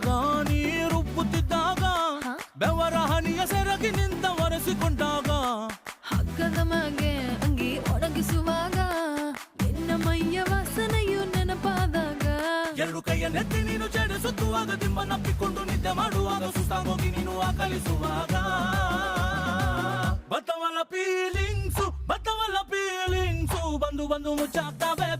ಮಾಡುವಾಗ ನೀ ರುಬ್ಬುತ್ತಿದ್ದಾಗ ಬೆವರ ಹನಿಯ ಸೆರಗಿ ನಿಂತ ಒರೆಸಿಕೊಂಡಾಗ ಹಗ್ಗದ ಮಗೆ ಅಂಗಿ ಒಣಗಿಸುವಾಗ ನಿನ್ನ ಮೈಯ ವಾಸನೆಯು ನೆನಪಾದಾಗ ಎರಡು ಕೈಯ ನೆತ್ತಿ ನೀನು ಜಡಿಸುತ್ತುವಾಗ ದಿಮ್ಮನಪ್ಪಿಕೊಂಡು ನಿದ್ದೆ ಮಾಡುವಾಗ ಸುಸ್ತಾಗೋಗಿ ನೀನು ಆಕಲಿಸುವಾಗ ಬತ್ತವಲ್ಲ ಫೀಲಿಂಗ್ಸು ಬಂದು ಬಂದು ಮುಚ್ಚಾಗ್ತವೆ